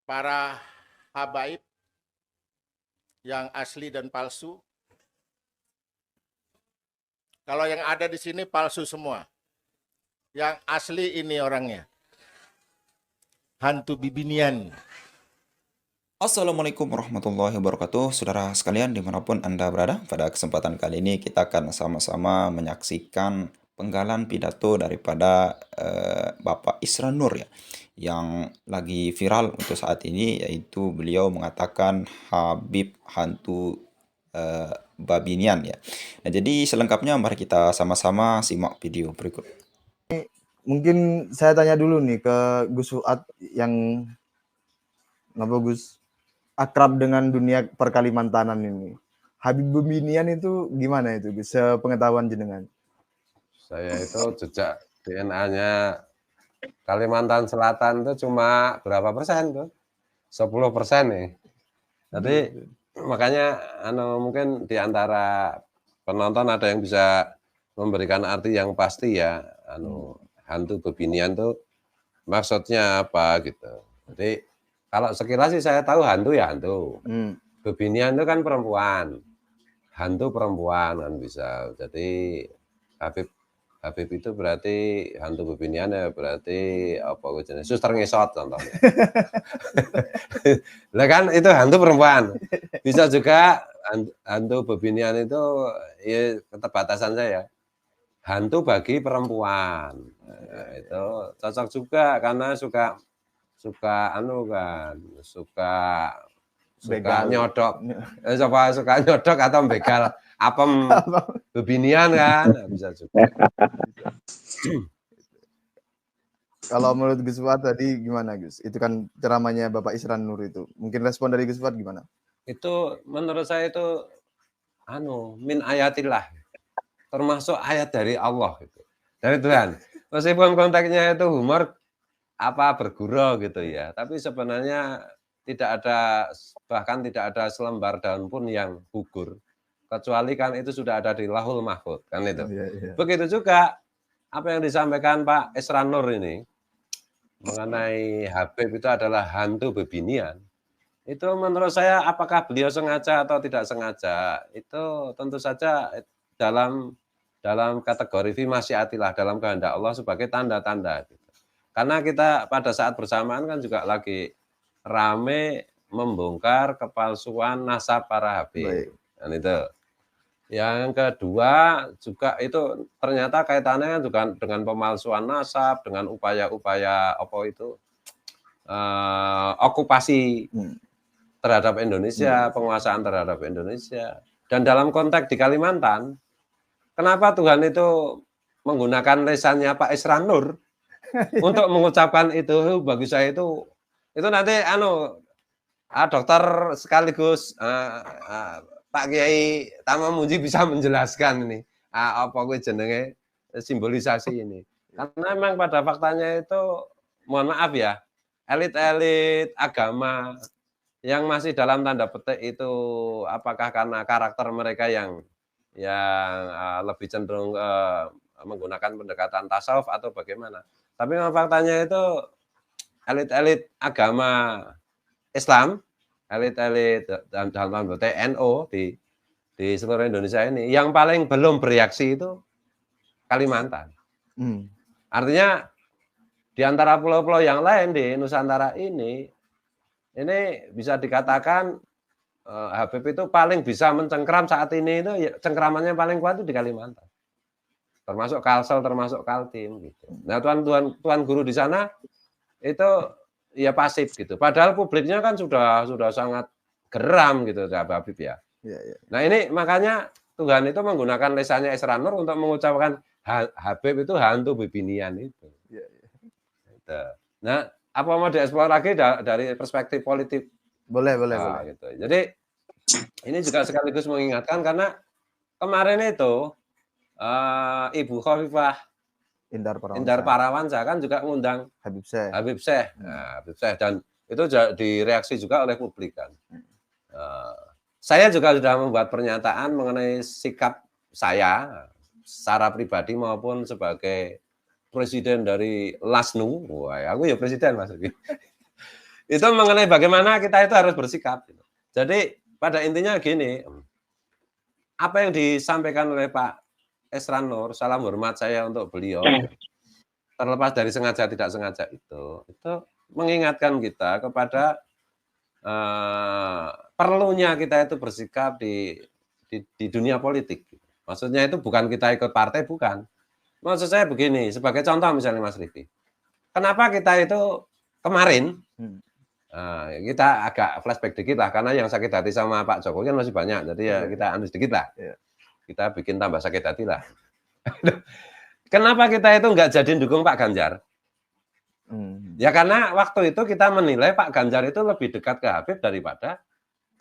para habaib yang asli dan palsu. Kalau yang ada di sini palsu semua. Yang asli ini orangnya. Hantu bibinian. Assalamualaikum warahmatullahi wabarakatuh. Saudara sekalian dimanapun Anda berada, pada kesempatan kali ini kita akan sama-sama menyaksikan penggalan pidato daripada Bapak Isran Nur ya, yang lagi viral untuk saat ini, yaitu beliau mengatakan Habib hantu Babinian ya. Nah, jadi selengkapnya mari kita sama-sama simak video berikut. Mungkin saya tanya dulu nih ke Gus Fuad yang Gus akrab dengan dunia perkalimantanan ini. Habib Babinian itu gimana itu Gus, sepengetahuan jenengan? Saya itu jejak DNA-nya Kalimantan Selatan itu cuma berapa persen tuh? 10% nih. Jadi makanya mungkin di antara penonton ada yang bisa memberikan arti yang pasti ya, hantu Babinian tuh maksudnya apa gitu. Jadi kalau sekilas sih saya tahu hantu ya hantu. Babinian itu kan perempuan. Hantu perempuan kan bisa. Jadi Habib itu berarti hantu Babinian ya, berarti apa jenis suster ngesot contohnya. Lah kan itu hantu perempuan. Bisa juga hantu Babinian itu ya keterbatasan saya. Hantu bagi perempuan. Nah, itu cocok juga karena suka nyodok. Suka nyodok atau begal apem Babinian kan, nah, bisa juga. Kalau menurut Gus Fuad tadi gimana Gus? Itu kan ceramahnya Bapak Isran Nur itu. Mungkin respon dari Gus Fuad gimana? Itu menurut saya itu min ayatillah. Termasuk ayat dari Allah gitu. Dari Tuhan. Meskipun konteksnya itu humor apa bergurau gitu ya, tapi sebenarnya bahkan tidak ada selembar daun pun yang gugur, kecuali kan itu sudah ada di Lahul Mahfuz kan itu. Begitu juga apa yang disampaikan Pak Isran Nur ini mengenai Habib itu adalah hantu Babinian. Itu menurut saya apakah beliau sengaja atau tidak sengaja, itu tentu saja dalam kategori fi masyiatillah, dalam kehendak Allah sebagai tanda-tanda gitu. Karena kita pada saat bersamaan kan juga lagi rame membongkar kepalsuan nasab para Habib. Dan itu. Yang kedua juga itu ternyata kaitannya juga dengan pemalsuan nasab, dengan upaya-upaya okupasi terhadap Indonesia, penguasaan terhadap Indonesia. Dan dalam konteks di Kalimantan, kenapa Tuhan itu menggunakan lisannya Pak Isran Nur untuk mengucapkan itu? Bagi saya itu nanti dokter sekaligus Pak Kiai Tamamuji bisa menjelaskan ini apa gue jenenge simbolisasi ini. Karena memang pada faktanya itu mohon maaf ya, elit-elit agama yang masih dalam tanda petik itu apakah karena karakter mereka yang lebih cenderung menggunakan pendekatan tasawuf atau bagaimana. Tapi memang faktanya itu elit-elit agama Islam, elit-elit dalam tanda petik NU di seluruh Indonesia ini yang paling belum bereaksi itu Kalimantan. Artinya di antara pulau-pulau yang lain di Nusantara ini bisa dikatakan Habib itu paling bisa mencengkram saat ini itu ya, cengkramannya paling kuat itu di Kalimantan. Termasuk Kalsel, termasuk Kaltim gitu. Nah, tuan guru di sana itu ya pasif gitu. Padahal publiknya kan sudah sangat geram gitu Habib ya. Nah, ini makanya Tuhan itu menggunakan lisannya Isran Nur untuk mengucapkan Habib itu hantu Babinian itu. Nah, apa mau dieksplor lagi dari perspektif politik? Boleh. Gitu. Jadi ini juga sekaligus mengingatkan karena kemarin itu Ibu Khofifah Indar Parawansa kan juga mengundang Habib Syekh. Dan itu direaksi juga oleh publik kan. Saya juga sudah membuat pernyataan mengenai sikap saya secara pribadi maupun sebagai presiden dari LASNU. Wah, aku ya presiden Mas. Itu mengenai bagaimana kita itu harus bersikap. Jadi pada intinya gini, apa yang disampaikan oleh Pak Esran Nur, salam hormat saya untuk beliau, terlepas dari sengaja tidak sengaja itu mengingatkan kita kepada perlunya kita itu bersikap di dunia politik. Maksudnya itu bukan kita ikut partai, bukan. Maksud saya begini, sebagai contoh misalnya Mas Rifki, kenapa kita itu kemarin kita agak flashback dikit lah, karena yang sakit hati sama Pak Jokowi kan masih banyak, jadi ya kita anu sedikit lah, kita bikin tambah sakit hati lah. Kenapa kita itu nggak jadi dukung Pak Ganjar? Ya karena waktu itu kita menilai Pak Ganjar itu lebih dekat ke Habib daripada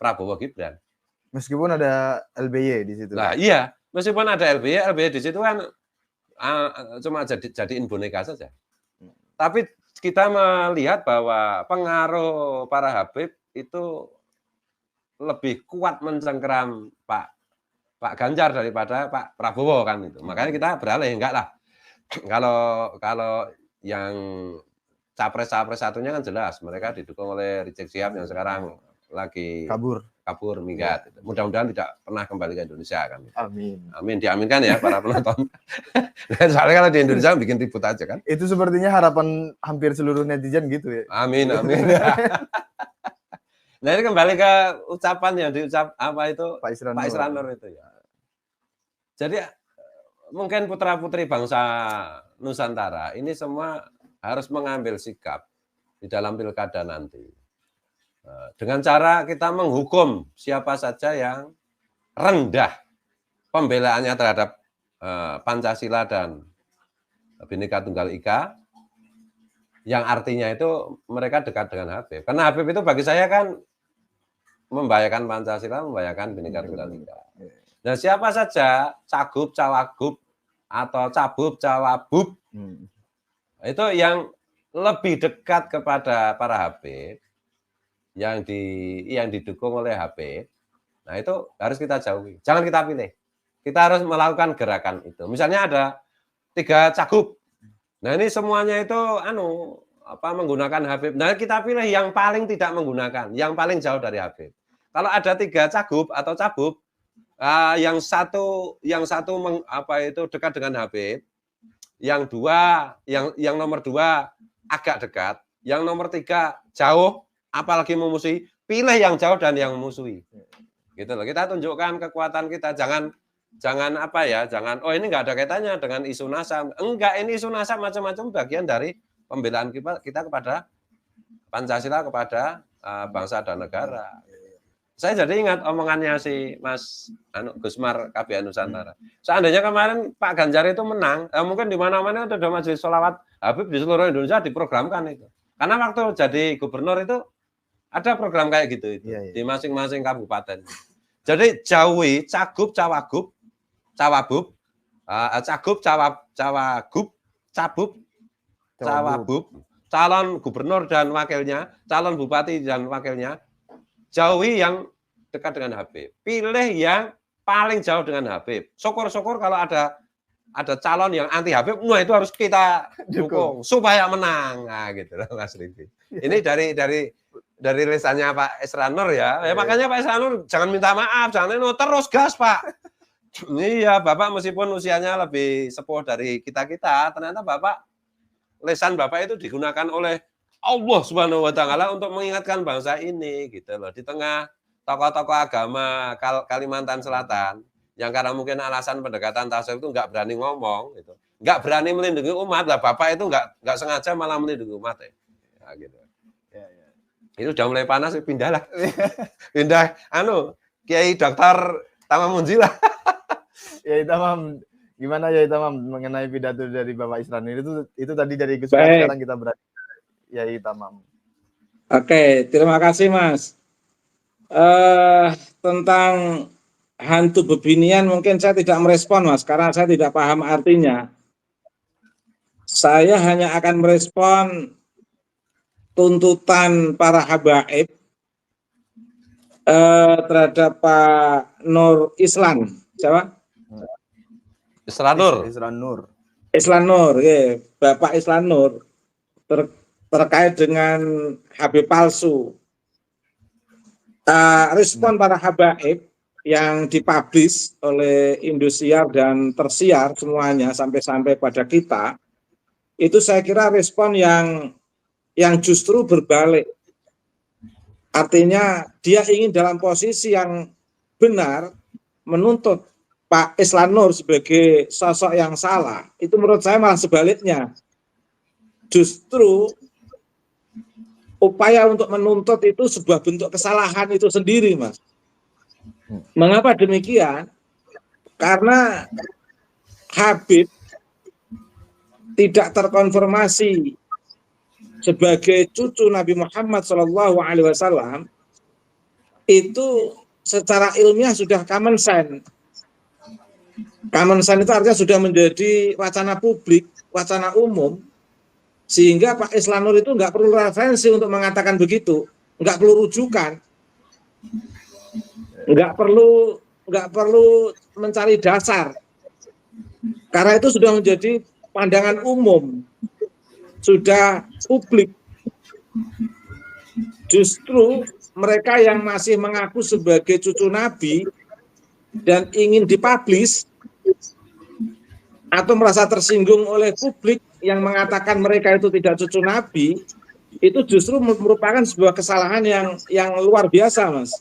Prabowo Gibran. Meskipun ada LBY di situ. Nah iya, meskipun ada LBY di situ kan cuma jadiin boneka saja. Tapi kita melihat bahwa pengaruh para Habib itu lebih kuat mencengkeram Pak Ganjar daripada Pak Prabowo kan itu. Makanya kita beralih, enggak lah. Kalau yang capres-capres satunya kan jelas mereka didukung oleh Rizik Syihab yang sekarang lagi kabur minggat. Mudah-mudahan tidak pernah kembali ke Indonesia kan. Amin, diaminkan ya para penonton. Soalnya kalau di Indonesia bikin ribut aja kan. Itu sepertinya harapan hampir seluruh netizen gitu ya. Amin. Nah ini kembali ke ucapan yang diucap apa itu Pak Isran Nur itu ya. Jadi mungkin putra-putri bangsa Nusantara ini semua harus mengambil sikap di dalam pilkada nanti. Dengan cara kita menghukum siapa saja yang rendah pembelaannya terhadap Pancasila dan Bhinneka Tunggal Ika, yang artinya itu mereka dekat dengan Habib. Karena Habib itu bagi saya kan membahayakan Pancasila, membahayakan Bhinneka Tunggal Ika. Nah siapa saja cagup, cawagup, atau cabub, cawabub, itu yang lebih dekat kepada para Habib, yang didukung oleh Habib, nah itu harus kita jauhi. Jangan kita pilih. Kita harus melakukan gerakan itu. Misalnya ada 3 cagup. Nah ini semuanya itu menggunakan Habib. Nah kita pilih yang paling tidak menggunakan, yang paling jauh dari Habib. Kalau ada 3 cagup atau cabub, yang satu dekat dengan Habib, yang nomor 2 agak dekat, yang nomor 3 jauh, apalagi memusuhi, pilih yang jauh dan yang memusuhi. Gitu loh. Kita tunjukkan kekuatan kita, jangan oh ini nggak ada kaitannya dengan isu nasab. Enggak, ini isu nasab macam-macam bagian dari pembelaan kita kepada Pancasila, kepada bangsa dan negara. Saya jadi ingat omongannya si Mas Gusmar KBN Nusantara. Seandainya kemarin Pak Ganjar itu menang, mungkin di mana-mana ada majelis sholawat Habib di seluruh Indonesia diprogramkan itu. Karena waktu jadi gubernur itu ada program kayak gitu itu di masing-masing kabupaten. Jadi jauhi cagup, cawagub, cawabub, cagup, cawagub, cabub, cawabub, calon gubernur dan wakilnya, calon bupati dan wakilnya. Jauhi yang dekat dengan Habib. Pilih yang paling jauh dengan Habib. Syukur-syukur kalau ada calon yang anti Habib, nah itu harus kita dukung supaya menang. Nah, gitu loh Mas Rifki. Ini dari lisannya Pak Esran Nur ya. Makanya Pak Esran Nur jangan minta maaf, jangan terus gas Pak. Iya, Bapak meskipun usianya lebih sepuh dari kita-kita, ternyata lisan Bapak itu digunakan oleh Allah Subhanahu wa taala untuk mengingatkan bangsa ini gitu loh. Di tengah tokoh-tokoh agama Kalimantan Selatan yang karena mungkin alasan pendekatan tasawuf itu nggak berani ngomong gitu. Nggak berani melindungi umat lah, Bapak itu nggak sengaja malah melindungi umat ya. Nah, gitu. Itu udah mulai panas, pindah lah. Pindah Kiai Dr. Tamam Munjilah. Ya Tamam, gimana ya Tamam mengenai pidato dari Bapak Isran itu tadi dari Gus Miftah, sekarang kita berada ya Tamam. Oke, terima kasih Mas. Tentang hantu bebinian mungkin saya tidak merespon Mas, karena saya tidak paham artinya. Saya hanya akan merespon tuntutan para habaib terhadap Pak Nur Islan. Siapa? Isran Nur. Islan Nur, ya, Bapak Islan Nur terkait dengan Habib palsu. Respon para habaib yang dipublish oleh Indosiar dan Tersiar semuanya sampai pada kita, itu saya kira respon yang justru berbalik. Artinya dia ingin dalam posisi yang benar menuntut Pak Islan Nur sebagai sosok yang salah. Itu menurut saya malah sebaliknya. Justru upaya untuk menuntut itu sebuah bentuk kesalahan itu sendiri, Mas. Mengapa demikian? Karena Habib tidak terkonfirmasi sebagai cucu Nabi Muhammad SAW itu secara ilmiah sudah common sense. Common sense itu artinya sudah menjadi wacana publik, wacana umum, sehingga Pak Islan Nur itu nggak perlu referensi untuk mengatakan begitu, nggak perlu rujukan, nggak perlu mencari dasar, karena itu sudah menjadi pandangan umum, sudah publik. Justru mereka yang masih mengaku sebagai cucu Nabi dan ingin dipublish atau merasa tersinggung oleh publik yang mengatakan mereka itu tidak cucu Nabi, itu justru merupakan sebuah kesalahan yang luar biasa, Mas.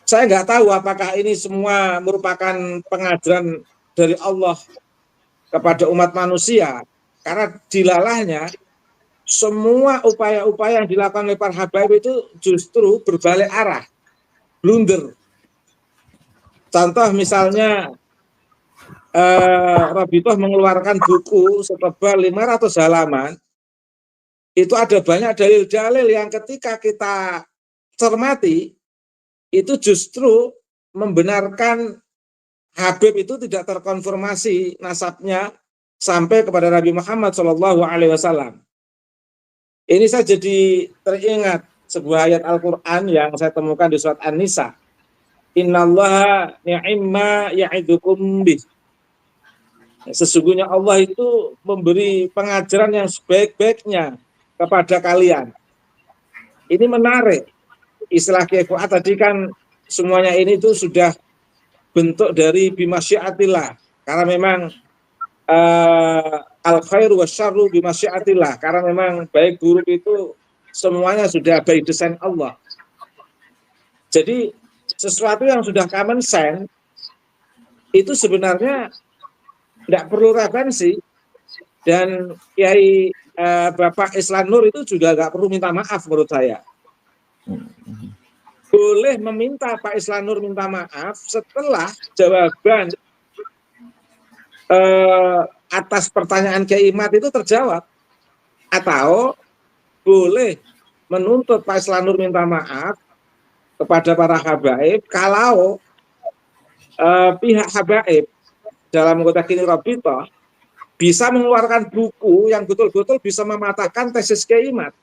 Saya nggak tahu apakah ini semua merupakan pengajaran dari Allah kepada umat manusia, karena dilalahnya semua upaya-upaya yang dilakukan oleh para habaib itu justru berbalik arah, blunder. Contoh misalnya Rabitoh mengeluarkan buku setebal 500 halaman, itu ada banyak dalil-dalil yang ketika kita cermati, itu justru membenarkan Habib itu tidak terkonfirmasi nasabnya sampai kepada Nabi Muhammad SAW. Ini saya jadi teringat sebuah ayat Al-Quran yang saya temukan di surat An-Nisa. Innallaha ni'imma ya'idukum bih. Sesungguhnya Allah itu memberi pengajaran yang sebaik-baiknya kepada kalian. Ini menarik. Istilah Kiai Fuad tadi kan semuanya ini tuh sudah bentuk dari bimasyiatillah. Karena memang al-khairu wasyarru bimasyiatillah. Karena memang baik buruk itu semuanya sudah by design Allah. Jadi sesuatu yang sudah common sense itu sebenarnya tidak perlu referensi, dan Kiai Bapak Islan Nur itu juga nggak perlu minta maaf menurut saya. Boleh meminta Pak Islan Nur minta maaf setelah jawaban atas pertanyaan Kiai Imad itu terjawab, atau boleh menuntut Pak Islan Nur minta maaf kepada para habaib kalau pihak habaib dalam konteks ini Rabitoh bisa mengeluarkan buku yang betul-betul bisa mematahkan tesis Kiai Imad.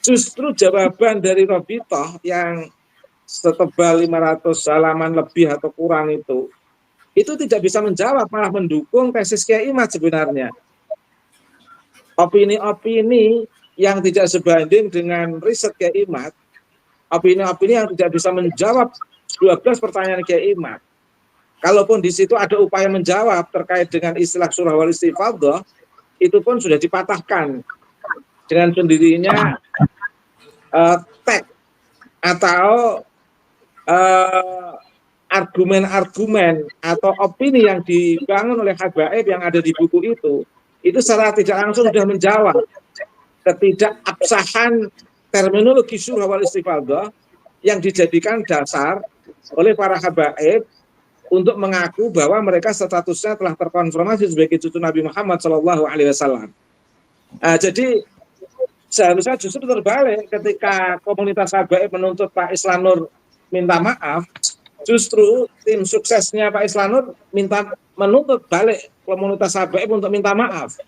Justru jawaban dari Rabitoh yang setebal 500 halaman lebih atau kurang itu tidak bisa menjawab, malah mendukung tesis Kiai Imad sebenarnya. Opini-opini yang tidak sebanding dengan riset Kiai Imad, opini-opini yang tidak bisa menjawab 12 pertanyaan Kiai Imad. Kalaupun di situ ada upaya menjawab terkait dengan istilah surah wal istifadhah, itu pun sudah dipatahkan dengan sendirinya teks atau argumen-argumen atau opini yang dibangun oleh habaib yang ada di buku itu secara tidak langsung sudah menjawab ketidakabsahan terminologi surah wal istifadhah yang dijadikan dasar oleh para habaib untuk mengaku bahwa mereka statusnya telah terkonfirmasi sebagai cucu Nabi Muhammad SAW. Jadi seharusnya justru terbalik, ketika komunitas habaib menuntut Pak Islan Nur minta maaf, justru tim suksesnya Pak Islan Nur menuntut balik komunitas habaib untuk minta maaf.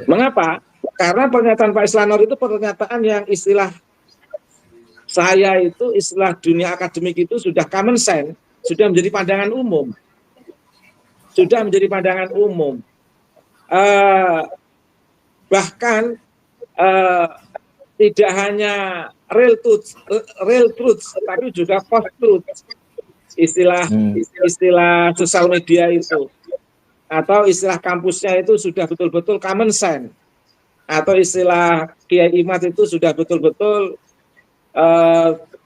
Mengapa? Karena pernyataan Pak Islan Nur itu pernyataan yang istilah dunia akademik itu sudah common sense, sudah menjadi pandangan umum. Eh, bahkan eh, tidak hanya real truth, tapi juga post truth, istilah istilah sosial media itu, atau istilah kampusnya itu sudah betul-betul common sense, atau istilah Kiai Imad itu sudah betul-betul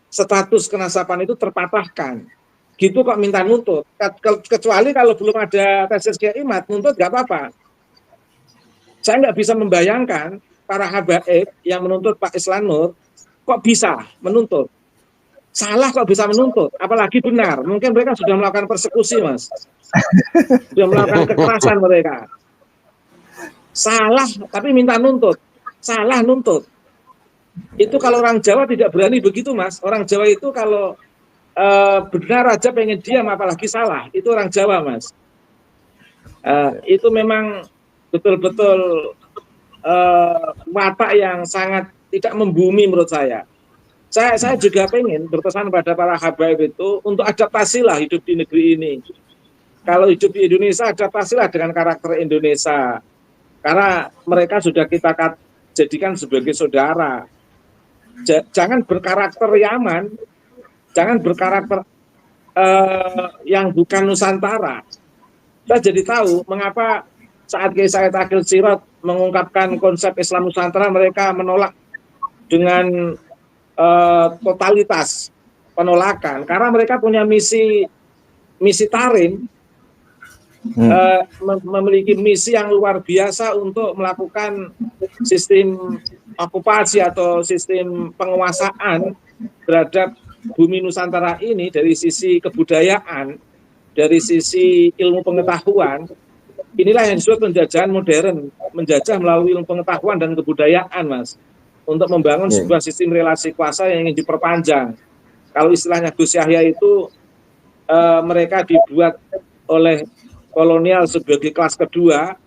status kenasapan itu terpatahkan. Gitu kok minta nuntut. Kecuali kalau belum ada tesis Kiai Imad, nuntut nggak apa-apa. Saya nggak bisa membayangkan para habaib yang menuntut Pak Islan Nur kok bisa menuntut. Salah kok bisa menuntut, apalagi benar. Mungkin mereka sudah melakukan persekusi, Mas. Sudah melakukan kekerasan mereka. Salah, tapi minta nuntut. Salah nuntut. Itu kalau orang Jawa tidak berani begitu, Mas. Orang Jawa itu kalau benar aja pengen diam, apalagi salah. Itu orang Jawa, Mas. Itu memang betul-betul watak yang sangat tidak membumi menurut saya. Saya juga pengen berpesan pada para habaib itu untuk adaptasilah hidup di negeri ini. Kalau hidup di Indonesia, adaptasilah dengan karakter Indonesia. Karena mereka sudah kita jadikan sebagai saudara. Jangan berkarakter Yaman, jangan berkarakter yang bukan Nusantara. Saya jadi tahu mengapa saat Kiai Said Akhil Sirot mengungkapkan konsep Islam Nusantara, mereka menolak dengan totalitas penolakan, karena mereka punya misi tarim, memiliki misi yang luar biasa untuk melakukan sistem okupasi atau sistem penguasaan terhadap bumi Nusantara ini dari sisi kebudayaan, dari sisi ilmu pengetahuan. Inilah yang disebut penjajahan modern, menjajah melalui ilmu pengetahuan dan kebudayaan, Mas, untuk membangun sebuah sistem relasi kuasa yang ingin diperpanjang. Kalau istilahnya Gus Yahya itu mereka dibuat oleh kolonial sebagai kelas kedua,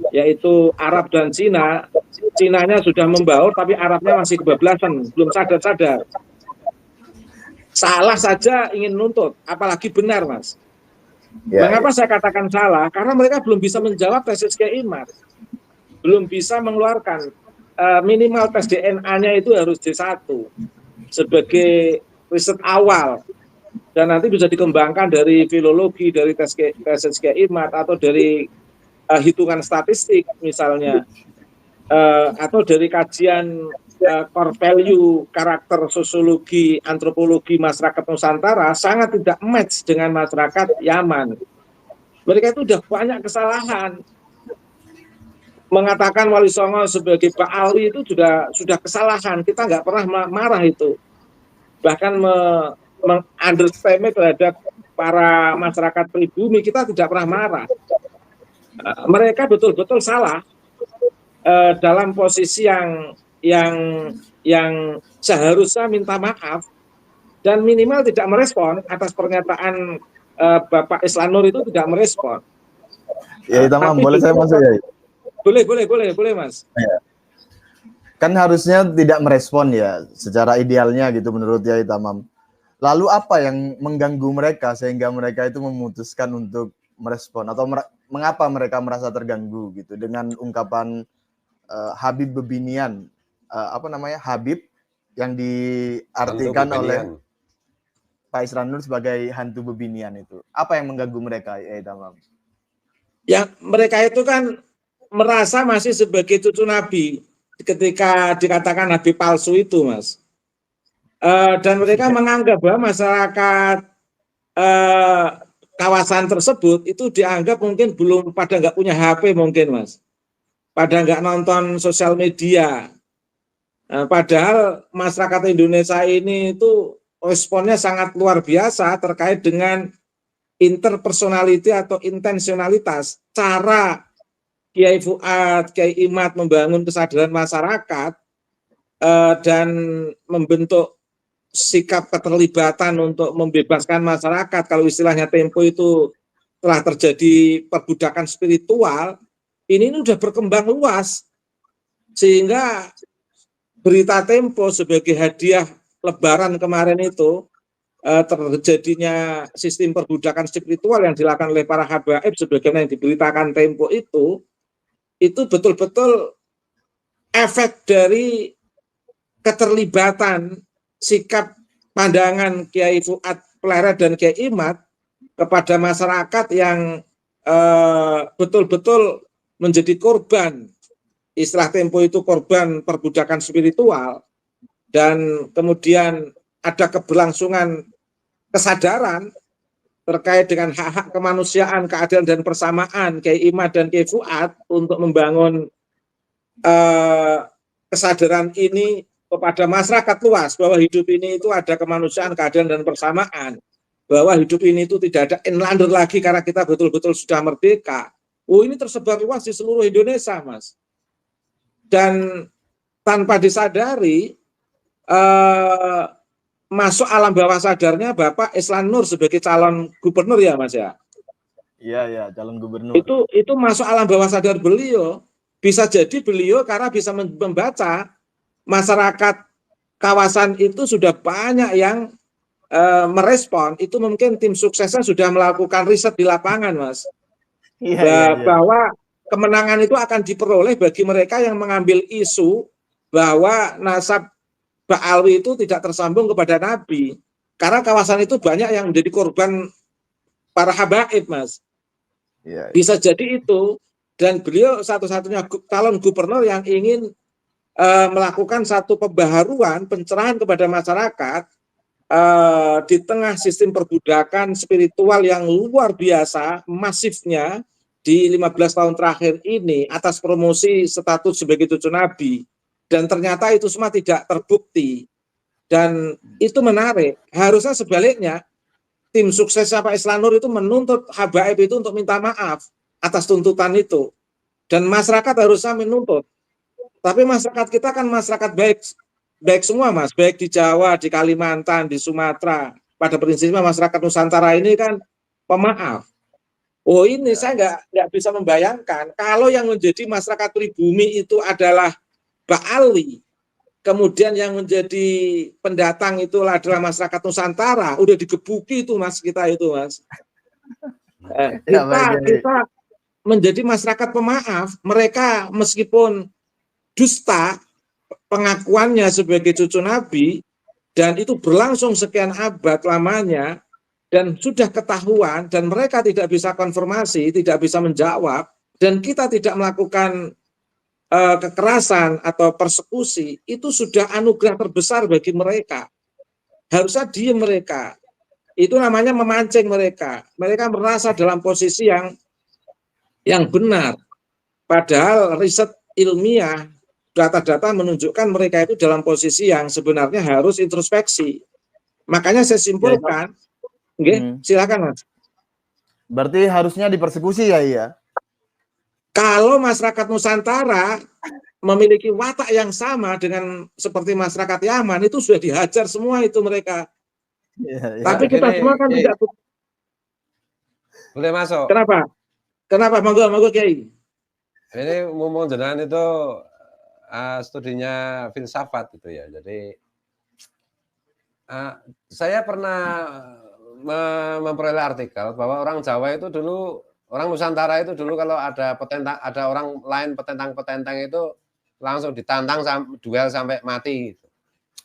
yaitu Arab dan Cina. Cinanya sudah membaur, tapi Arabnya masih kebablasan, belum sadar-sadar. Salah saja ingin nuntut, apalagi benar, Mas. Mengapa saya katakan salah? Karena mereka belum bisa menjawab tesis Kiai Imad, belum bisa mengeluarkan minimal tes DNA-nya itu harus D1 sebagai riset awal, dan nanti bisa dikembangkan dari filologi, dari tesis Kiai Imad, atau dari hitungan statistik misalnya, atau dari kajian core value, karakter sosiologi, antropologi masyarakat Nusantara sangat tidak match dengan masyarakat Yaman. Mereka itu sudah banyak kesalahan. Mengatakan Wali Songo sebagai Pak Ali itu juga sudah kesalahan. Kita nggak pernah marah itu. Bahkan meng-underestimate terhadap para masyarakat pribumi, kita tidak pernah marah. Mereka betul-betul salah dalam posisi yang seharusnya minta maaf dan minimal tidak merespon atas pernyataan Bapak Islan Nur itu, tidak merespon. Ya, Tamam, boleh saya masuk ya? Boleh, Mas. Ya. Kan harusnya tidak merespon ya, secara idealnya gitu menurut Yai Tamam. Lalu apa yang mengganggu mereka sehingga mereka itu memutuskan untuk merespon, atau mengapa mereka merasa terganggu gitu dengan ungkapan Habib Bebinian, Habib yang diartikan oleh Pak Isran Nur sebagai hantu bebinian itu. Apa yang mengganggu mereka, ya Tamam? Ya, mereka itu kan merasa masih sebagai cucu Nabi ketika dikatakan Nabi palsu itu, Mas. Dan mereka menganggap bahwa masyarakat kawasan tersebut itu dianggap mungkin belum pada nggak punya HP mungkin, Mas. Pada nggak nonton sosial media. Padahal masyarakat Indonesia ini itu responnya sangat luar biasa terkait dengan interpersonality atau intensionalitas, cara Kiai Fuad, Kiai Imad membangun kesadaran masyarakat dan membentuk sikap keterlibatan untuk membebaskan masyarakat. Kalau istilahnya Tempo itu telah terjadi perbudakan spiritual, ini sudah berkembang luas, sehingga berita Tempo sebagai hadiah Lebaran kemarin itu terjadinya sistem perbudakan spiritual yang dilakukan oleh para habaib sebagaimana yang diberitakan Tempo itu itu betul-betul efek dari keterlibatan sikap pandangan Kiai Fuad Pleret dan Kiai Imad kepada masyarakat yang betul-betul menjadi korban, istilah Tempo itu korban perbudakan spiritual, dan kemudian ada keberlangsungan kesadaran terkait dengan hak-hak kemanusiaan, keadilan dan persamaan Kiai Imad dan Kiai Fuad untuk membangun kesadaran ini kepada masyarakat luas bahwa hidup ini itu ada kemanusiaan, keadilan dan persamaan, bahwa hidup ini itu tidak ada inlander lagi karena kita betul-betul sudah merdeka. Oh, ini tersebar luas di seluruh Indonesia, Mas. Dan tanpa disadari masuk alam bawah sadarnya Bapak Islan Nur sebagai calon gubernur ya, Mas ya. Iya, calon gubernur. Itu masuk alam bawah sadar beliau. Bisa jadi beliau karena bisa membaca masyarakat kawasan itu sudah banyak yang merespon, itu mungkin tim suksesnya sudah melakukan riset di lapangan, Mas. Iya. Bahwa kemenangan itu akan diperoleh bagi mereka yang mengambil isu bahwa nasab Ba'alwi itu tidak tersambung kepada Nabi. Karena kawasan itu banyak yang menjadi korban para habaib, Mas. Iya. Bisa jadi itu. Dan beliau satu-satunya calon gubernur yang ingin melakukan satu pembaharuan, pencerahan kepada masyarakat di tengah sistem perbudakan spiritual yang luar biasa, masifnya di 15 tahun terakhir ini atas promosi status sebagai cucu Nabi. Dan ternyata itu semua tidak terbukti. Dan itu menarik. Harusnya sebaliknya, tim sukses Pak Islan Nur itu menuntut habaib itu untuk minta maaf atas tuntutan itu. Dan masyarakat harusnya menuntut. Tapi masyarakat kita kan masyarakat baik semua, Mas. Baik di Jawa, di Kalimantan, di Sumatera. Pada prinsipnya masyarakat Nusantara ini kan pemaaf. Oh, ini saya nggak bisa membayangkan kalau yang menjadi masyarakat pribumi itu adalah Ba'alwi, kemudian yang menjadi pendatang itu adalah masyarakat Nusantara, udah digebuki itu, Mas, kita itu, Mas. Kita menjadi masyarakat pemaaf. Mereka meskipun dusta pengakuannya sebagai cucu Nabi, dan itu berlangsung sekian abad lamanya, dan sudah ketahuan, dan mereka tidak bisa konfirmasi, tidak bisa menjawab, dan kita tidak melakukan kekerasan atau persekusi, itu sudah anugerah terbesar bagi mereka. Harusnya diem mereka. Itu namanya memancing mereka. Mereka merasa dalam posisi yang benar. Padahal riset ilmiah, data-data menunjukkan mereka itu dalam posisi yang sebenarnya harus introspeksi. Makanya saya simpulkan, silakan, Mas. Berarti harusnya dipersekusi ya, iya? Kalau masyarakat Nusantara memiliki watak yang sama dengan seperti masyarakat Yaman, itu sudah dihajar semua itu mereka. Ya. Tapi kita semua kan tidak. Boleh masuk. Kenapa? Monggo Kiai. Ini ngomong jenengan itu studinya filsafat itu ya. Jadi saya pernah memperoleh artikel bahwa orang Jawa itu dulu, orang Nusantara itu dulu kalau ada orang lain petentang-petentang itu langsung ditantang duel sampai mati.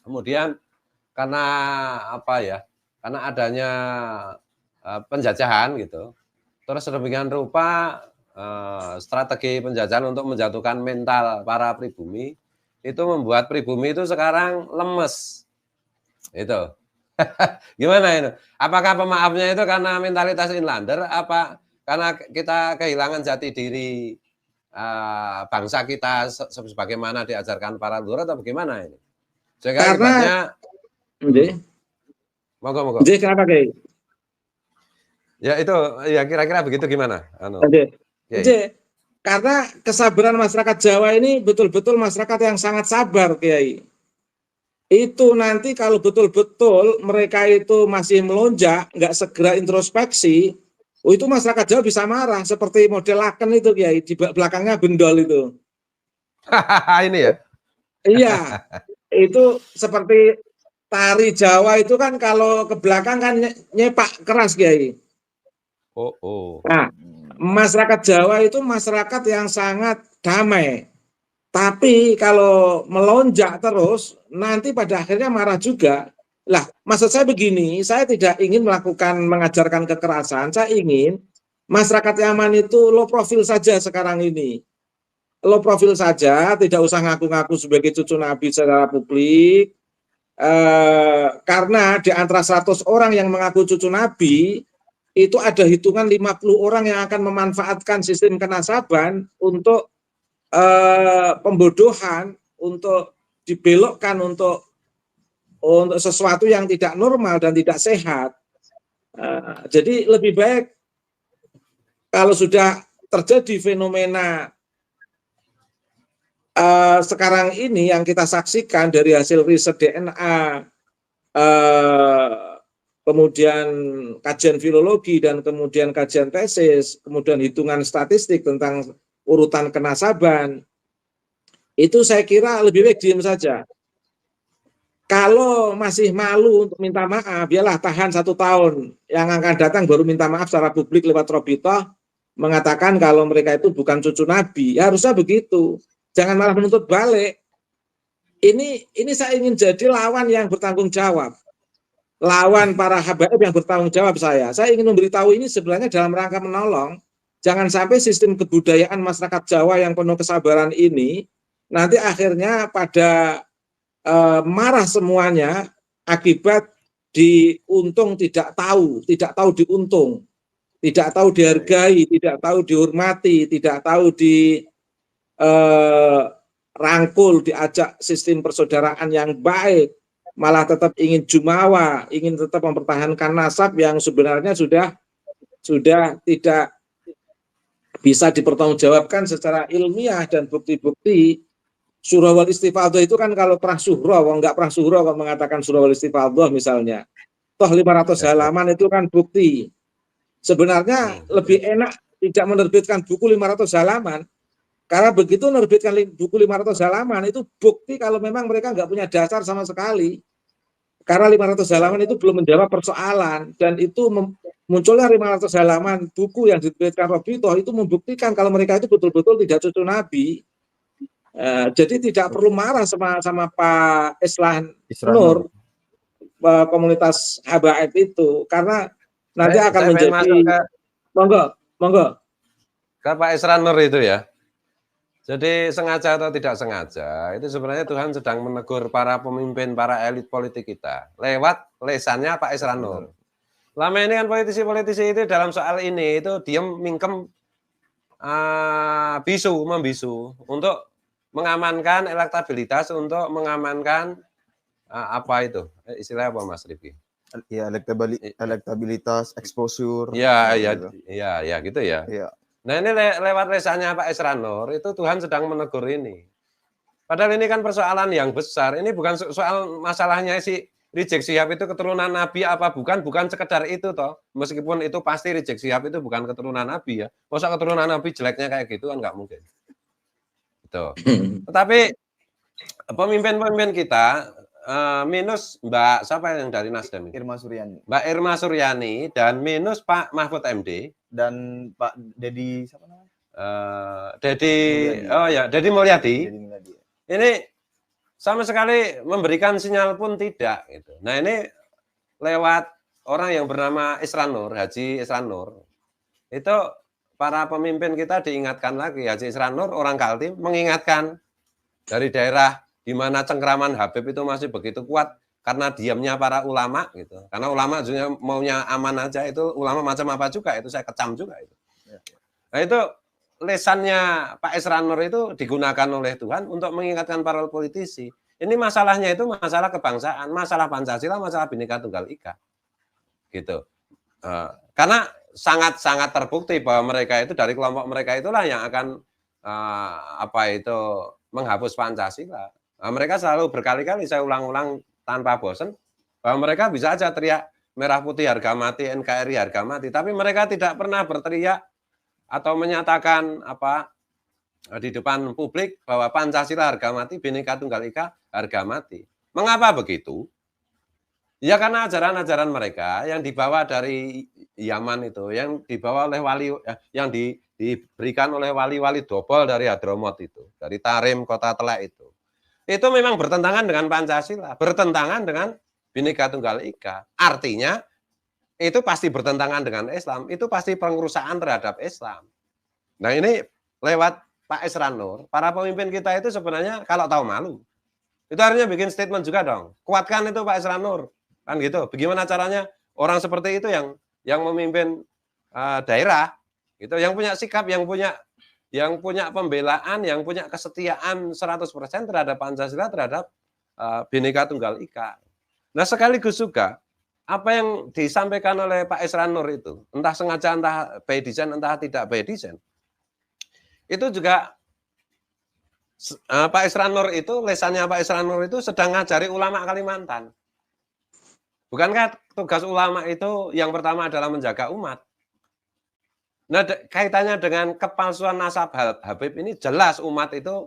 Kemudian karena apa ya? Karena adanya penjajahan gitu. Terus sedemikian rupa strategi penjajahan untuk menjatuhkan mental para pribumi itu membuat pribumi itu sekarang lemes. Itu. Gimana itu? Apakah pemaafnya itu karena mentalitas inlander, apa karena kita kehilangan jati diri bangsa kita sebagaimana diajarkan para leluhur, atau bagaimana ini? Sehingga akibatnya monggo. Jadi kenapa, Kiai? Ya itu, ya kira-kira begitu gimana? Jadi, karena kesabaran masyarakat Jawa ini betul-betul masyarakat yang sangat sabar, Kiai. Itu nanti kalau betul-betul mereka itu masih melonjak, nggak segera introspeksi, itu masyarakat Jawa bisa marah, seperti model Laken itu, Kiai, di belakangnya bendol itu. Ini ya? Iya, itu seperti tari Jawa itu kan kalau ke belakang kan nyepak keras, Kiai. Oh. Nah, masyarakat Jawa itu masyarakat yang sangat damai. Tapi kalau melonjak terus, nanti pada akhirnya marah juga. Lah, maksud saya begini, saya tidak ingin mengajarkan kekerasan, saya ingin masyarakat Yaman itu low profil saja sekarang ini. Low profil saja, tidak usah ngaku-ngaku sebagai cucu Nabi secara publik, karena di antara 100 orang yang mengaku cucu Nabi, itu ada hitungan 50 orang yang akan memanfaatkan sistem kenasaban untuk pembodohan, untuk dibelokkan untuk sesuatu yang tidak normal dan tidak sehat. Jadi lebih baik kalau sudah terjadi fenomena sekarang ini yang kita saksikan dari hasil riset DNA, kemudian kajian filologi dan kemudian kajian tesis, kemudian hitungan statistik tentang urutan kenasaban, itu saya kira lebih baik diam saja. Kalau masih malu untuk minta maaf, biarlah tahan 1 tahun. Yang akan datang baru minta maaf secara publik lewat Robitoh, mengatakan kalau mereka itu bukan cucu Nabi. Ya, harusnya begitu. Jangan malah menuntut balik. Ini saya ingin jadi lawan yang bertanggung jawab. Lawan para habaib yang bertanggung jawab saya. Saya ingin memberitahu ini sebenarnya dalam rangka menolong. Jangan sampai sistem kebudayaan masyarakat Jawa yang penuh kesabaran ini nanti akhirnya pada marah semuanya akibat diuntung tidak tahu diuntung, tidak tahu dihargai, tidak tahu dihormati, tidak tahu dirangkul, diajak sistem persaudaraan yang baik, malah tetap ingin jumawa, ingin tetap mempertahankan nasab yang sebenarnya sudah tidak bisa dipertanggungjawabkan secara ilmiah dan bukti-bukti. Surah wal istifadhah itu kan kalau perang surah, enggak perang surah kalau mengatakan surah wal istifadhah misalnya. Toh 500 halaman itu kan bukti. Sebenarnya lebih enak tidak menerbitkan buku 500 halaman. Karena begitu menerbitkan buku 500 halaman itu bukti kalau memang mereka enggak punya dasar sama sekali. Karena 500 halaman itu belum menjawab persoalan, dan itu munculnya 500 halaman buku yang diterbitkan Robitoh itu membuktikan kalau mereka itu betul-betul tidak cucu Nabi. Jadi tidak perlu marah sama Pak Isran Nur, komunitas habaib itu, karena nanti akan menjadi monggo ke Pak Isran Nur itu ya. Jadi sengaja atau tidak sengaja, itu sebenarnya Tuhan sedang menegur para pemimpin, para elit politik kita lewat lesannya Pak Isran Nur. Lama ini kan politisi-politisi itu dalam soal ini itu diem mingkem, membisu untuk mengamankan elektabilitas, untuk mengamankan apa itu istilahnya apa Mas Rifki? Ya, elektabilitas, exposure. Ya gitu. Gitu ya. Ya. Nah ini lewat lesannya Pak Isran Nur itu Tuhan sedang menegur ini. Padahal ini kan persoalan yang besar. Ini bukan soal masalahnya si Rizik Syihab itu keturunan Nabi apa bukan sekedar itu toh. Meskipun itu pasti Rizik Syihab itu bukan keturunan Nabi ya. Masa keturunan Nabi jeleknya kayak gitu kan nggak mungkin. Tetapi pemimpin-pemimpin kita minus Mbak siapa yang dari Nasdem? Irma Suryani. Mbak Irma Suryani dan minus Pak Mahfud MD dan Pak Dedi siapa namanya? Dedi Mulyadi. Ini sama sekali memberikan sinyal pun tidak gitu. Nah, ini lewat orang yang bernama Isran Nur, Haji Isran Nur. Itu para pemimpin kita diingatkan lagi, Haji Isran Nur orang Kaltim mengingatkan dari daerah di mana cengkraman Habib itu masih begitu kuat karena diamnya para ulama gitu. Karena ulama juga maunya aman aja, itu ulama macam apa juga itu saya kecam juga itu. Nah, itu lesannya Pak Isran Nur itu digunakan oleh Tuhan untuk mengingatkan para politisi. Ini masalahnya itu masalah kebangsaan, masalah Pancasila, masalah Bhinneka Tunggal Ika. Gitu. Karena sangat-sangat terbukti bahwa mereka itu dari kelompok mereka itulah yang akan menghapus Pancasila. Nah, mereka selalu berkali-kali saya ulang-ulang tanpa bosan bahwa mereka bisa aja teriak merah putih harga mati, NKRI harga mati, tapi mereka tidak pernah berteriak atau menyatakan di depan publik bahwa Pancasila harga mati, Bhinneka Tunggal Ika harga mati. Mengapa begitu? Ya karena ajaran-ajaran mereka yang dibawa dari Yaman itu, yang dibawa oleh yang diberikan oleh wali-wali dobol dari Hadramut itu, dari Tarim, Kota Telek itu. Itu memang bertentangan dengan Pancasila, bertentangan dengan Bhinneka Tunggal Ika. Artinya itu pasti bertentangan dengan Islam, itu pasti pengerusakan terhadap Islam. Nah ini lewat Pak Isran Nur, para pemimpin kita itu sebenarnya kalau tahu malu, itu harusnya bikin statement juga dong. Kuatkan itu Pak Isran Nur, kan gitu. Bagaimana caranya orang seperti itu yang memimpin daerah, itu yang punya sikap, yang punya pembelaan, yang punya kesetiaan 100% terhadap Pancasila, terhadap Bhinneka Tunggal Ika. Nah sekaligus juga apa yang disampaikan oleh Pak Isran Nur itu, entah sengaja, entah by design, entah tidak by design, itu juga Pak Isran Nur itu, lesannya Pak Isran Nur itu sedang ngajari ulama Kalimantan. Bukankah tugas ulama itu yang pertama adalah menjaga umat? Nah, kaitannya dengan kepalsuan nasab Habib ini jelas umat itu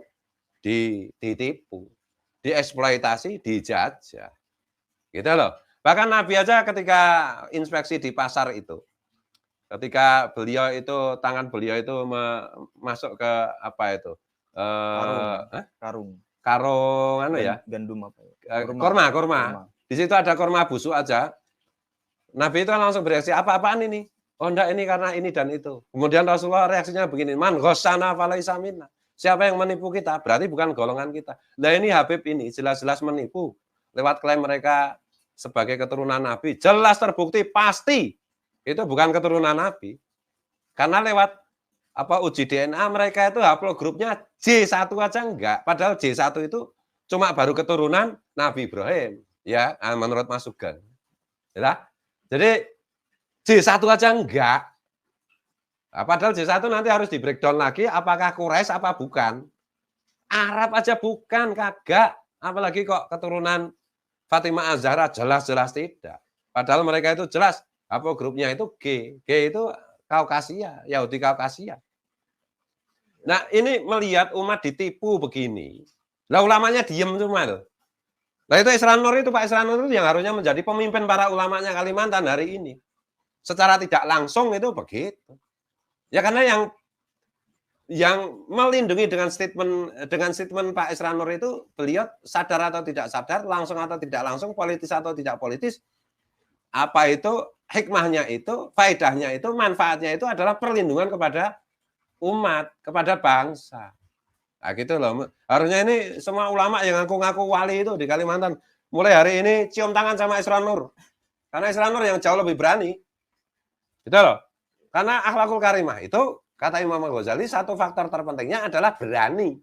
ditipu, dieksploitasi, dijajah. Gitu loh. Bahkan Nabi aja ketika inspeksi di pasar itu, ketika beliau itu, tangan beliau itu masuk ke apa itu? Karung anu ya? Gandum apa ya? Kurma. Di situ ada kurma busuk aja. Nabi itu langsung bereaksi, apa-apaan ini? Oh enggak, ini karena ini dan itu. Kemudian Rasulullah reaksinya begini, man ghassana falaisa minna. Siapa yang menipu kita? Berarti bukan golongan kita. Nah ini Habib ini jelas-jelas menipu. Lewat klaim mereka sebagai keturunan Nabi. Jelas terbukti, pasti. Itu bukan keturunan Nabi. Karena lewat uji DNA mereka itu haplogrupnya J1 aja enggak. Padahal J1 itu cuma baru keturunan Nabi Ibrahim. Ya, menurut Mas Sugeng. Ya. Jadi J1 aja enggak. Nah, padahal J1 nanti harus di breakdown lagi apakah Quraisy apa bukan. Arab aja bukan, kagak. Apalagi kok keturunan Fatimah Az-Zahra, jelas-jelas tidak. Padahal mereka itu jelas haplogrupnya itu G. G itu Kaukasia, Yahudi Kaukasia. Nah, ini melihat umat ditipu begini. Lah ulamanya diem cuma loh. Nah itu Isran Nur itu, Pak Isran Nur itu yang harusnya menjadi pemimpin para ulamanya Kalimantan hari ini. Secara tidak langsung itu begitu. Ya karena yang melindungi dengan statement Pak Isran Nur itu, beliau sadar atau tidak sadar, langsung atau tidak langsung, politis atau tidak politis, apa itu hikmahnya itu, faedahnya itu, manfaatnya itu adalah perlindungan kepada umat, kepada bangsa. Nah gitu loh. Harusnya ini semua ulama yang ngaku-ngaku wali itu di Kalimantan, mulai hari ini cium tangan sama Isran Nur. Karena Isran Nur yang jauh lebih berani. Gitu loh. Karena akhlakul karimah itu, kata Imam Ghazali, satu faktor terpentingnya adalah berani.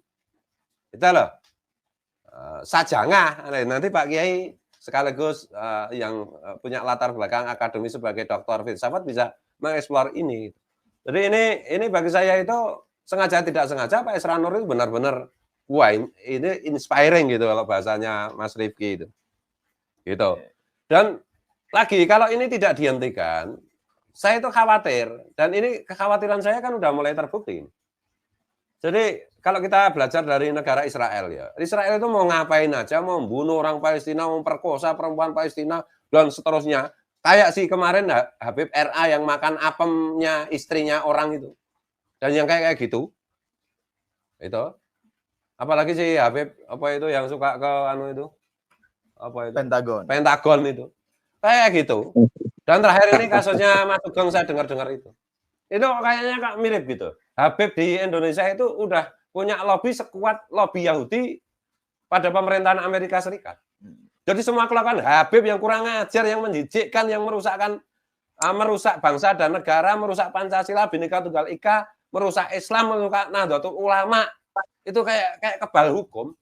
Gitu loh. Sajangah. Nanti Pak Kiai sekaligus yang punya latar belakang akademi sebagai doktor filsafat bisa mengeksplor ini. Jadi ini bagi saya itu sengaja tidak sengaja Pak Isran Nur itu benar-benar wah ini inspiring gitu kalau bahasanya Mas Rifki itu. Gitu. Dan lagi kalau ini tidak dihentikan, saya itu khawatir dan ini kekhawatiran saya kan udah mulai terbukti. Jadi kalau kita belajar dari negara Israel ya, Israel itu mau ngapain aja, mau membunuh orang Palestina, memperkosa perempuan Palestina dan seterusnya. Kayak si kemarin Habib RA yang makan apemnya istrinya orang itu. Dan yang kayak gitu. Itu. Apalagi si Habib apa itu yang suka ke anu itu? Apa itu? Pentagon itu. Kayak gitu. Dan terakhir ini kasusnya Mas Sugeng saya dengar-dengar itu. Itu kayaknya mirip gitu. Habib di Indonesia itu udah punya lobby sekuat lobby Yahudi pada pemerintahan Amerika Serikat. Jadi semua kelakuan Habib yang kurang ajar, yang menjijikkan, yang merusak bangsa dan negara, merusak Pancasila, Bhinneka Tunggal Ika, merusak Islam, merusak Nahdlatul Ulama, itu kayak kebal hukum,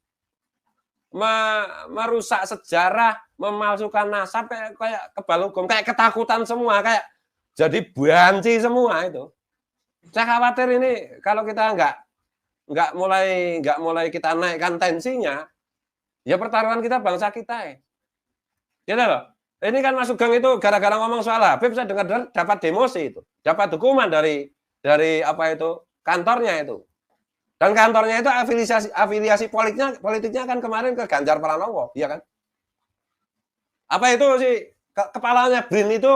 merusak sejarah, memalsukan nasab, kayak kebal hukum, kayak ketakutan semua, kayak jadi banci semua itu. Saya khawatir ini kalau kita nggak mulai kita naikkan tensinya. Ya pertaruhan kita bangsa kita ya. Gitu loh. Ini kan Mas Sugeng itu gara-gara ngomong soal Habib saya dengar dapat demosi itu. Dapat dokumen dari apa itu kantornya itu. Dan kantornya itu afiliasi politiknya kan kemarin ke Ganjar Pranowo, iya kan? Apa itu sih kepalanya BRIN itu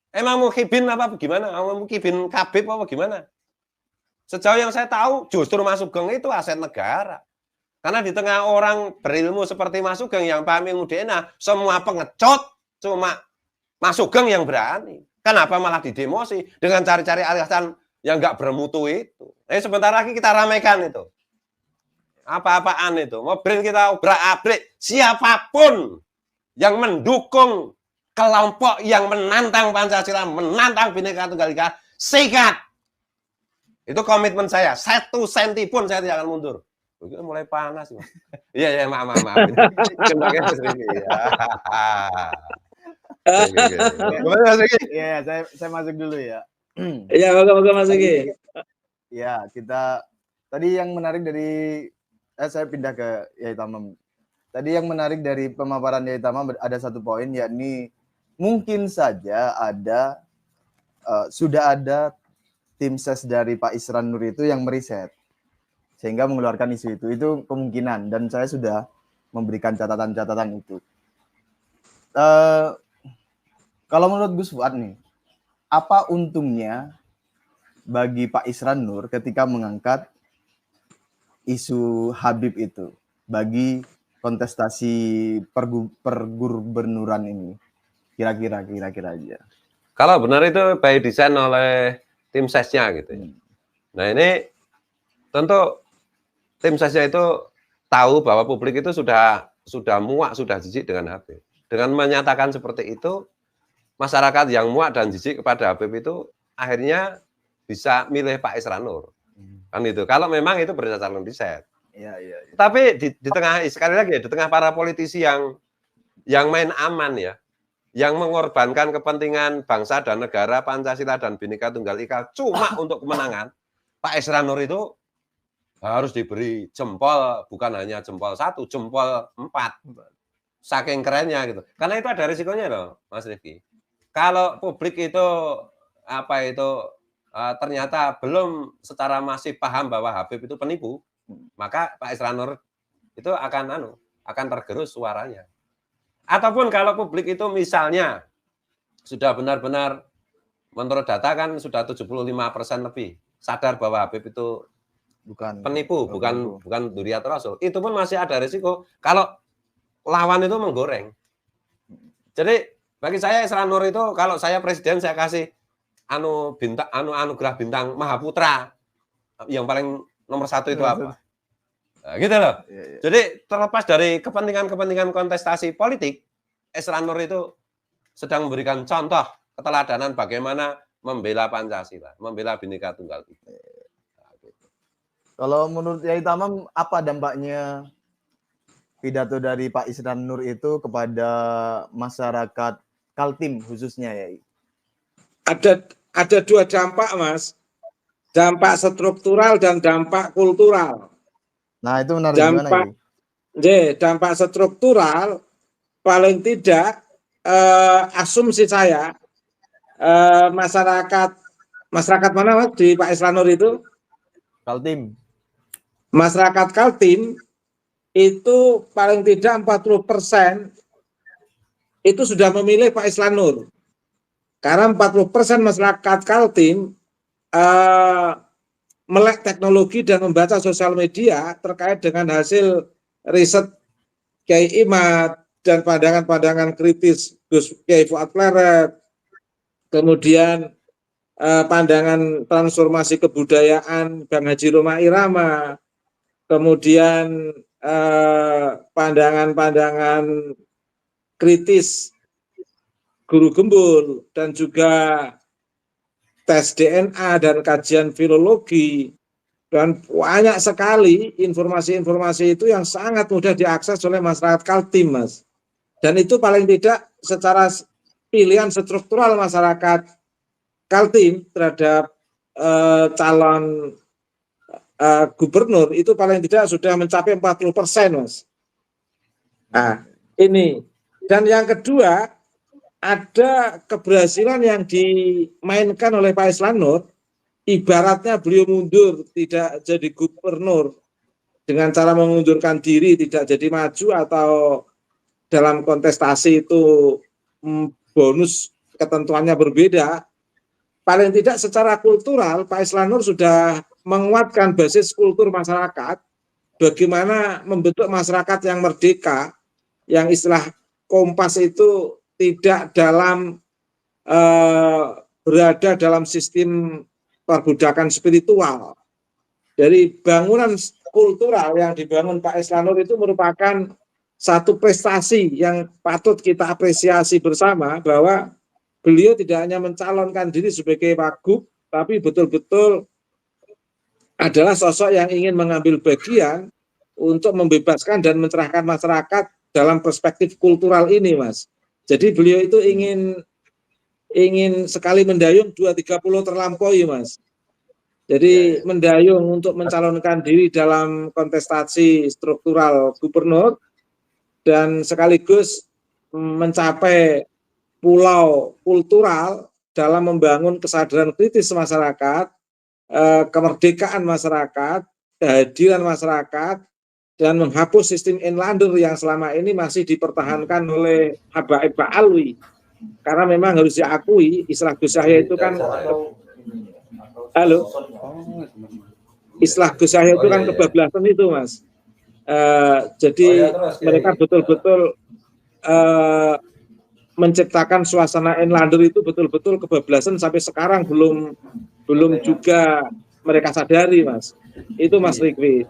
emang Muhyiddin apa gimana? Muhyiddin Kabib apa gimana? Sejauh yang saya tahu justru Mas Sugeng itu aset negara. Karena di tengah orang berilmu seperti Mas Sugeng yang paham ilmu DNA, semua pengecut cuma Mas Sugeng yang berani. Kenapa malah didemosi dengan cari-cari alasan yang nggak bermutu itu? Sebentar lagi kita ramaikan itu. Apa-apaan itu? Mau BRIN kita obrak-abrik. Siapapun yang mendukung kelompok yang menantang Pancasila, menantang Bhinneka Tunggal Ika, sikat. Itu komitmen saya. 1 senti pun saya tidak akan mundur. Mulai panas. Iya, maaf. Iya, saya masuk dulu ya. Iya, moga Mas Ugi. Ya, kita tadi yang menarik dari saya pindah ke Yai Tamam. Tadi yang menarik dari pemaparan Yai Tamam ada satu poin, yakni mungkin saja ada sudah ada tim ses dari Pak Isran Nur itu yang meriset sehingga mengeluarkan isu itu kemungkinan, dan saya sudah memberikan catatan-catatan itu. Kalau menurut Gus Fuad nih, apa untungnya bagi Pak Isran Nur ketika mengangkat isu Habib itu bagi kontestasi pergubernuran ini? Kira-kira aja. Kalau benar itu by design oleh tim sesnya gitu. Nah, ini tentu tim sesnya itu tahu bahwa publik itu sudah muak, sudah jijik dengan Habib. Dengan menyatakan seperti itu, masyarakat yang muak dan jijik kepada Habib itu akhirnya bisa milih Pak Isran Nur. Kan itu. Kalau memang itu berdasarkan riset. Iya. Tapi di tengah, sekali lagi, di tengah para politisi yang main aman ya, yang mengorbankan kepentingan bangsa dan negara, Pancasila dan Bhinneka Tunggal Ika cuma untuk kemenangan, Pak Isran Nur itu harus diberi jempol, bukan hanya jempol 1, jempol 4. Saking kerennya gitu. Karena itu ada risikonya loh, Mas Rifki. Kalau publik itu ternyata belum secara masif paham bahwa Habib itu penipu, maka Pak Isran Nur itu akan tergerus suaranya. Ataupun kalau publik itu misalnya sudah benar-benar menurut data kan sudah 75% lebih sadar bahwa Habib itu penipu, bukan Dzurriyyah Rasul. Itu pun masih ada risiko kalau lawan itu menggoreng. Jadi bagi saya Isran Nur itu kalau saya presiden saya kasih anugerah bintang Mahaputra yang paling nomor 1 itu apa? Nah, gitu loh. Iya. Jadi terlepas dari kepentingan kontestasi politik, Isran Nur itu sedang memberikan contoh keteladanan bagaimana membela Pancasila, membela Bhinneka Tunggal Ika. Kalau menurut Yai Tamam, apa dampaknya pidato dari Pak Isran Nur itu kepada masyarakat Kaltim khususnya, Yai? Ada 2 dampak, Mas. Dampak struktural dan dampak kultural. Nah, itu menarik gimana, Yai? Dampak struktural paling tidak asumsi saya masyarakat mana, Mas, di Pak Isran Nur itu? Kaltim. Masyarakat Kaltim itu paling tidak 40% itu sudah memilih Pak Isran Nur. Karena 40% masyarakat Kaltim melek teknologi dan membaca sosial media terkait dengan hasil riset Kiai Imad dan pandangan-pandangan kritis Gus Kiai Fuad Pleret, kemudian pandangan transformasi kebudayaan Bang Haji Roma Irama, kemudian pandangan-pandangan kritis Guru Gembul, dan juga tes DNA dan kajian filologi, dan banyak sekali informasi-informasi itu yang sangat mudah diakses oleh masyarakat Kaltim, Mas. Dan itu paling tidak secara pilihan struktural masyarakat Kaltim terhadap calon gubernur itu paling tidak sudah mencapai 40%, Mas. Nah, ini. Dan yang kedua, ada keberhasilan yang dimainkan oleh Pak Isran Nur, ibaratnya beliau mundur tidak jadi gubernur dengan cara mengundurkan diri, tidak jadi maju atau dalam kontestasi itu bonus ketentuannya berbeda, paling tidak secara kultural Pak Islanur sudah menguatkan basis kultur masyarakat, bagaimana membentuk masyarakat yang merdeka, yang istilah Kompas itu tidak dalam berada dalam sistem perbudakan spiritual. Dari bangunan kultural yang dibangun Pak Islanur itu merupakan satu prestasi yang patut kita apresiasi bersama, bahwa beliau tidak hanya mencalonkan diri sebagai wagub, tapi betul-betul adalah sosok yang ingin mengambil bagian untuk membebaskan dan mencerahkan masyarakat dalam perspektif kultural ini, Mas. Jadi beliau itu ingin sekali mendayung 230 terlampaui, Mas. Jadi mendayung untuk mencalonkan diri dalam kontestasi struktural gubernur dan sekaligus mencapai pulau kultural dalam membangun kesadaran kritis masyarakat, kemerdekaan masyarakat, kehadiran masyarakat, dan menghapus sistem inlander yang selama ini masih dipertahankan oleh Habaib Ba'alwi. Karena memang harus diakui, istilah Gus Yahya itu kan istilah Gus Yahya itu kan kebablasan itu, Mas. Jadi mereka betul-betul menciptakan suasana inlander itu betul-betul kebablasan sampai sekarang belum juga mereka sadari, Mas. Itu Mas Rikwi.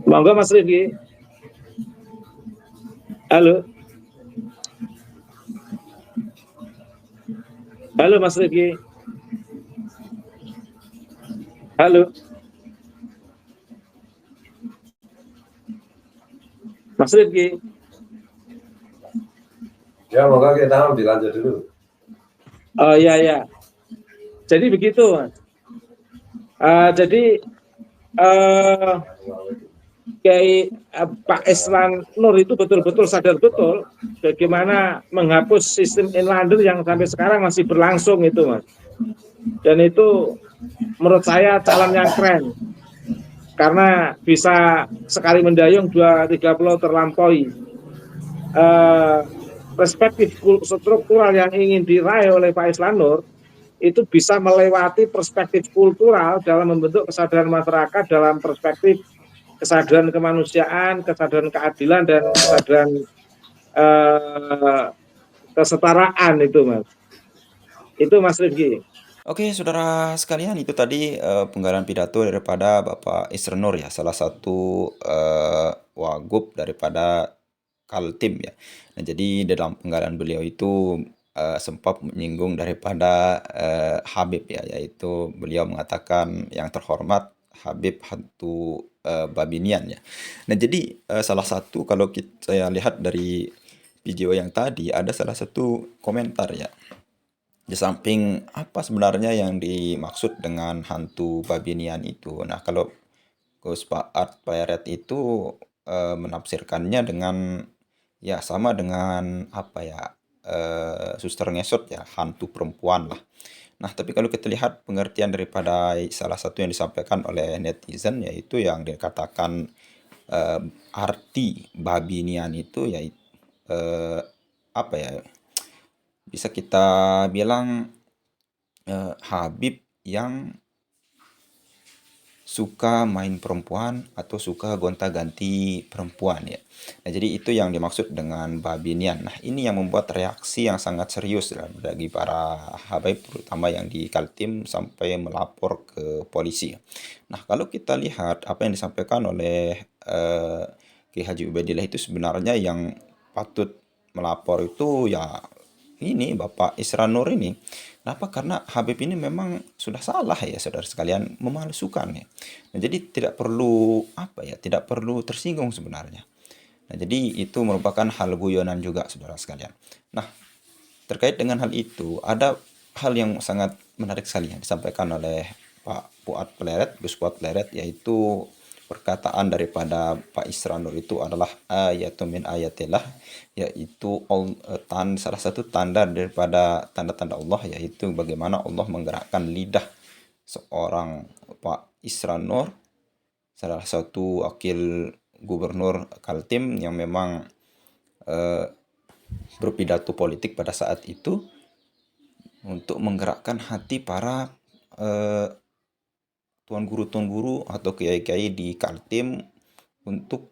Monggo Mas Rikwi. Halo. Halo Mas Rikwi. Halo. Mas Rifki. Ya, moga kita dilanjut dulu. Oh ya. Jadi begitu, Mas. Jadi Pak Islanur itu betul-betul sadar betul bagaimana menghapus sistem inlander yang sampai sekarang masih berlangsung itu, Mas. Dan itu menurut saya calon yang keren. Karena bisa sekali mendayung 230 terlampaui. Perspektif struktural yang ingin diraih oleh Pak Islanur itu bisa melewati perspektif kultural dalam membentuk kesadaran masyarakat dalam perspektif kesadaran kemanusiaan, kesadaran keadilan, dan kesadaran kesetaraan itu, Mas. Itu Mas Rifki. Oke, saudara sekalian, itu tadi penggalan pidato daripada Bapak Isranur ya, salah satu wagub daripada Kaltim ya. Nah, jadi dalam penggalan beliau itu sempat menyinggung daripada Habib ya, yaitu beliau mengatakan yang terhormat Habib Hantu Babinian ya. Nah, jadi salah satu kalau saya lihat dari video yang tadi ada salah satu komentar ya. Di samping apa sebenarnya yang dimaksud dengan hantu Babinian itu. Nah, kalau Gus Paat Pleret itu menafsirkannya dengan ya sama dengan apa ya Suster Ngesot ya, hantu perempuan lah. Nah, tapi kalau kita lihat pengertian daripada salah satu yang disampaikan oleh netizen, yaitu yang dikatakan arti Babinian itu yaitu apa ya, bisa kita bilang Habib yang suka main perempuan atau suka gonta-ganti perempuan ya. Nah, jadi itu yang dimaksud dengan Babinian. Nah, ini yang membuat reaksi yang sangat serius bagi para habaib, terutama yang di Kaltim, sampai melapor ke polisi. Nah, kalau kita lihat apa yang disampaikan oleh Ki Haji Ubaidillah itu sebenarnya yang patut melapor itu ya ini Bapak Isranur ini. Kenapa? Karena Habib ini memang sudah salah ya, saudara sekalian, memalsukan ya. Nah, jadi tidak perlu apa ya, tidak perlu tersinggung sebenarnya. Nah, jadi itu merupakan hal guyonan juga, saudara sekalian. Nah, terkait dengan hal itu ada hal yang sangat menarik sekali yang disampaikan oleh Pak Puat Pleret, Gus Puat Pleret, yaitu perkataan daripada Pak Isranur itu adalah ayatun min ayatillah, yaitu salah satu tanda daripada tanda-tanda Allah, yaitu bagaimana Allah menggerakkan lidah seorang Pak Isranur salah satu wakil gubernur Kaltim yang memang berpidato politik pada saat itu untuk menggerakkan hati para tuan guru atau kiai-kiai di Kaltim untuk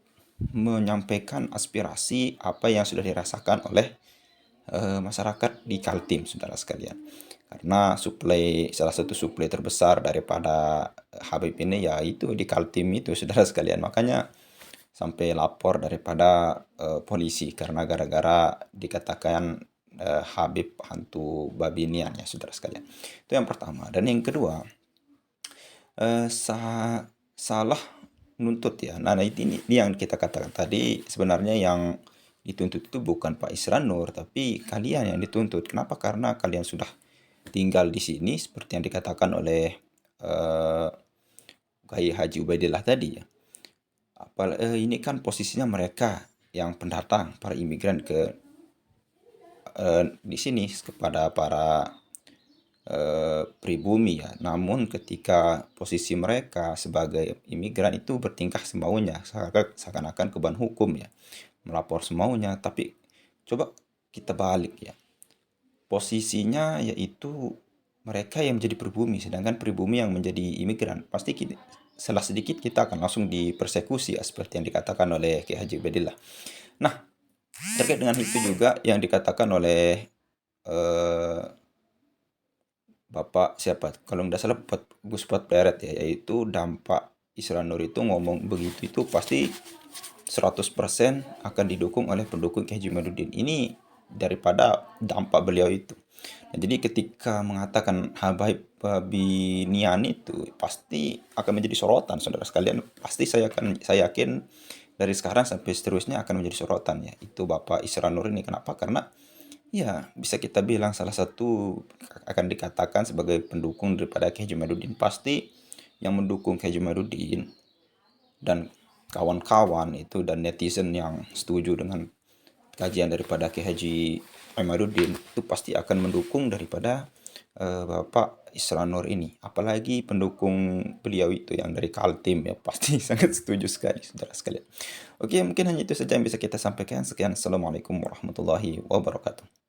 menyampaikan aspirasi apa yang sudah dirasakan oleh masyarakat di Kaltim, saudara sekalian. Karena salah satu suplai terbesar daripada Habib ini ya itu di Kaltim itu, saudara sekalian. Makanya sampai lapor daripada polisi karena gara-gara dikatakan Habib hantu babi nian ya, saudara sekalian. Itu yang pertama. Dan yang kedua, salah nuntut ya. Nah, ini yang kita katakan tadi, sebenarnya yang dituntut itu bukan Pak Isran Nur, tapi kalian yang dituntut. Kenapa? Karena kalian sudah tinggal di sini seperti yang dikatakan oleh Kiai Haji Ubaidillah tadi ya. Ini kan posisinya mereka yang pendatang, para imigran ke di sini kepada para pribumi ya. Namun ketika posisi mereka sebagai imigran itu bertingkah semaunya, seakan-akan keban hukum ya, melapor semaunya. Tapi coba kita balik ya, posisinya yaitu mereka yang menjadi pribumi, sedangkan pribumi yang menjadi imigran. Pasti salah sedikit kita akan langsung dipersekusi ya, seperti yang dikatakan oleh Kiai Haji Ubaidillah. Nah, terkait dengan itu juga yang dikatakan oleh Bapak siapa? Kalau nggak salah Gus Pleret ya, yaitu dampak Isran Nur itu ngomong begitu itu pasti 100% akan didukung oleh pendukung Kiai Haji Imaduddin. Ini daripada dampak beliau itu. Nah, jadi ketika mengatakan Habib babi nian itu pasti akan menjadi sorotan, saudara sekalian. Pasti saya yakin dari sekarang sampai seterusnya akan menjadi sorotan ya. Itu Bapak Isran Nur ini. Kenapa? Karena ya, bisa kita bilang salah satu akan dikatakan sebagai pendukung daripada Kiai Haji Imaduddin. Pasti yang mendukung Kiai Haji Imaduddin dan kawan-kawan itu dan netizen yang setuju dengan kajian daripada Kiai Haji Imaduddin itu pasti akan mendukung daripada Bapak Isran Nur ini. Apalagi pendukung beliau itu yang dari Kaltim ya, pasti sangat setuju sekali, saudara sekalian. Oke, mungkin hanya itu saja yang bisa kita sampaikan. Sekian, Assalamualaikum warahmatullahi wabarakatuh.